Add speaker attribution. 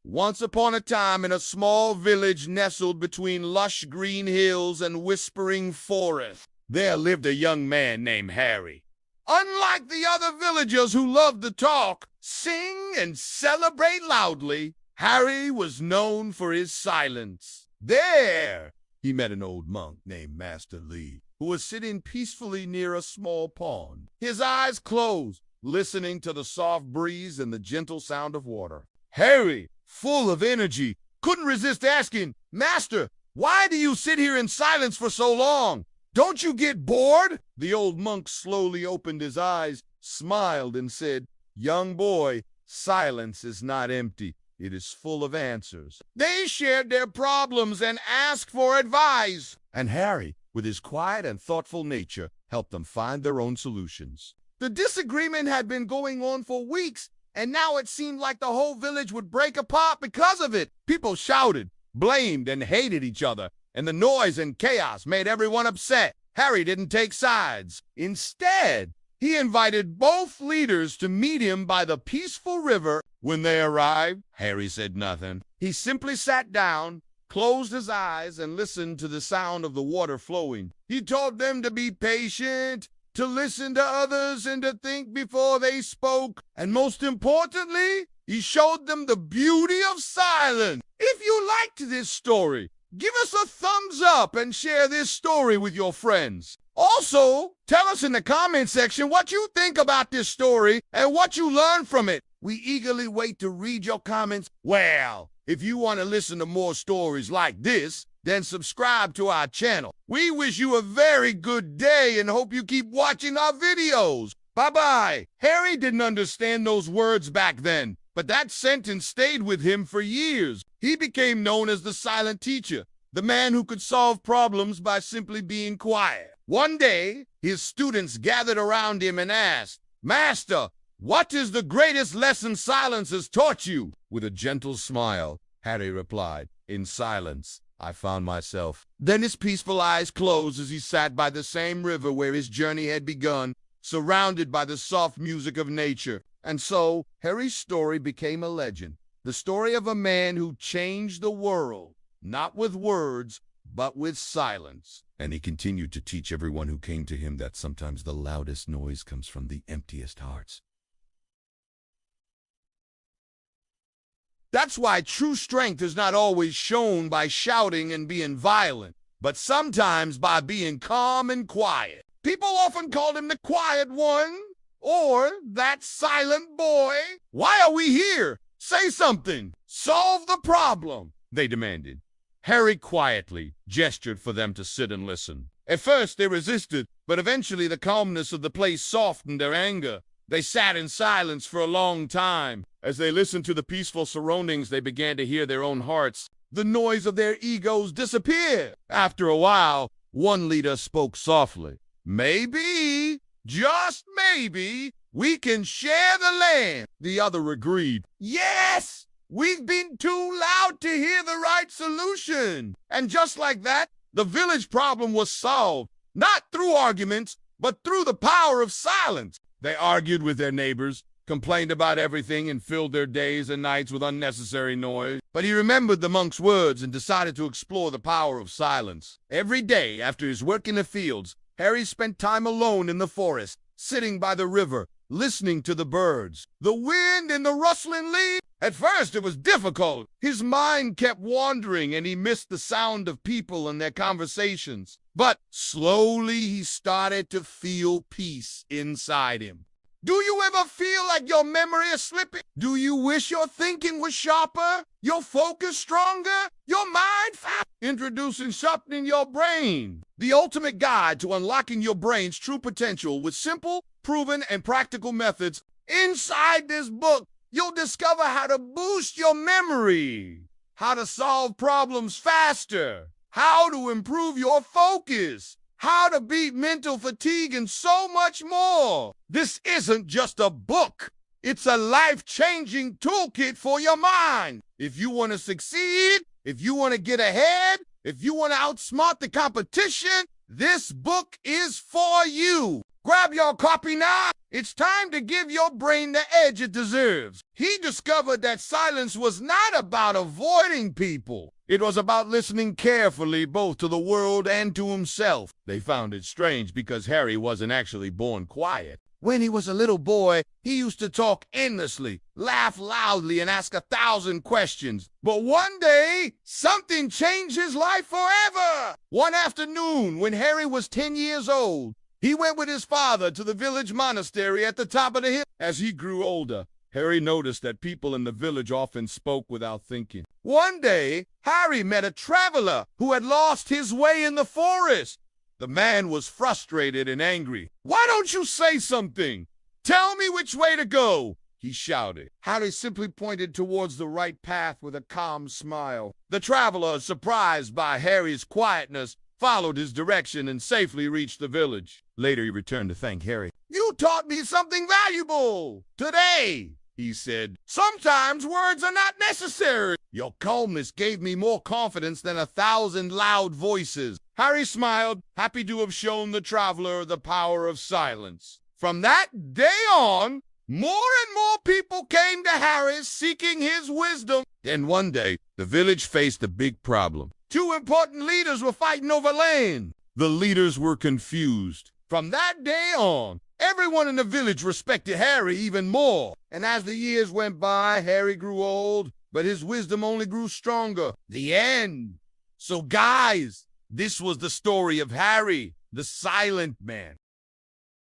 Speaker 1: Once upon a time, in a small village nestled between lush green hills and whispering forests, there lived a young man named Harry. Unlike the other villagers who loved to talk, sing, and celebrate loudly, Harry was known for his silence. There, he met an old monk named Master Lee, who was sitting peacefully near a small pond, his eyes closed, listening to the soft breeze and the gentle sound of water. Harry, full of energy, couldn't resist asking, "Master, why do you sit here in silence for so long? Don't you get bored?" The old monk slowly opened his eyes, smiled, and said, "Young boy, silence is not empty. It is full of answers." They shared their problems and asked for advice. And Harry, with his quiet and thoughtful nature, helped them find their own solutions. The disagreement had been going on for weeks, and now it seemed like the whole village would break apart because of it. People shouted, blamed, and hated each other, and the noise and chaos made everyone upset. Harry didn't take sides. Instead, he invited both leaders to meet him by the peaceful river. When they arrived, Harry said nothing. He simply sat down, closed his eyes, and listened to the sound of the water flowing. He told them to be patient, to listen to others, and to think before they spoke. And most importantly, he showed them the beauty of silence. If you liked this story, give us a thumbs up and share this story with your friends. Also, tell us in the comment section what you think about this story and what you learned from it. We eagerly wait to read your comments. Well, if you want to listen to more stories like this, then subscribe to our channel. We wish you a very good day and hope you keep watching our videos. Bye-bye. Harry didn't understand those words back then, but that sentence stayed with him for years. He became known as the silent teacher, the man who could solve problems by simply being quiet. One day, his students gathered around him and asked, "Master, what is the greatest lesson silence has taught you?" With a gentle smile, Harry replied, "In silence, I found myself." Then his peaceful eyes closed as he sat by the same river where his journey had begun, surrounded by the soft music of nature. And so, Harry's story became a legend, the story of a man who changed the world, not with words, but with silence. And he continued to teach everyone who came to him that sometimes the loudest noise comes from the emptiest hearts. That's why true strength is not always shown by shouting and being violent, but sometimes by being calm and quiet. People often call him the quiet one, or that silent boy. "Why are we here? Say something. Solve the problem," they demanded. Harry quietly gestured for them to sit and listen. At first they resisted, but eventually the calmness of the place softened their anger. They sat in silence for a long time. As they listened to the peaceful surroundings, they began to hear their own hearts. The noise of their egos disappeared. After a while, one leader spoke softly. "Maybe, just maybe, we can share the land." The other agreed. "Yes! We've been too loud to hear the right solution." And just like that, the village problem was solved, not through arguments, but through the power of silence. They argued with their neighbors, complained about everything, and filled their days and nights with unnecessary noise. But he remembered the monk's words and decided to explore the power of silence. Every day after his work in the fields, Harry spent time alone in the forest, sitting by the river, listening to the birds, the wind, and the rustling leaves. At first it was difficult. His mind kept wandering and he missed the sound of people and their conversations. But slowly he started to feel peace inside him. Do you ever feel like your memory is slipping? Do you wish your thinking was sharper, your focus stronger, your mind faster? Introducing Sharpening Your Brain, the ultimate guide to unlocking your brain's true potential with simple, proven, and practical methods. Inside this book, you'll discover how to boost your memory, how to solve problems faster, how to improve your focus, how to beat mental fatigue, and so much more. This isn't just a book. It's a life-changing toolkit for your mind. If you want to succeed, if you want to get ahead, if you want to outsmart the competition, this book is for you. Grab your copy now. It's time to give your brain the edge it deserves. He discovered that silence was not about avoiding people. It was about listening carefully both to the world and to himself. They found it strange because Harry wasn't actually born quiet. When he was a little boy, he used to talk endlessly, laugh loudly, and ask 1,000 questions. But one day, something changed his life forever. One afternoon, when Harry was 10 years old, he went with his father to the village monastery at the top of the hill. As he grew older, Harry noticed that people in the village often spoke without thinking. One day, Harry met a traveler who had lost his way in the forest. The man was frustrated and angry. "Why don't you say something? Tell me which way to go," he shouted. Harry simply pointed towards the right path with a calm smile. The traveler, surprised by Harry's quietness, followed his direction and safely reached the village. Later, he returned to thank Harry. "You taught me something valuable today," he said. "Sometimes words are not necessary. Your calmness gave me more confidence than 1,000 loud voices." Harry smiled, happy to have shown the traveler the power of silence. From that day on, more and more people came to Harry seeking his wisdom. Then one day, the village faced a big problem. 2 important leaders were fighting over land. The leaders were confused. From that day on, everyone in the village respected Harry even more. And as the years went by, Harry grew old, but his wisdom only grew stronger. The end. So guys, this was the story of Harry, the silent man.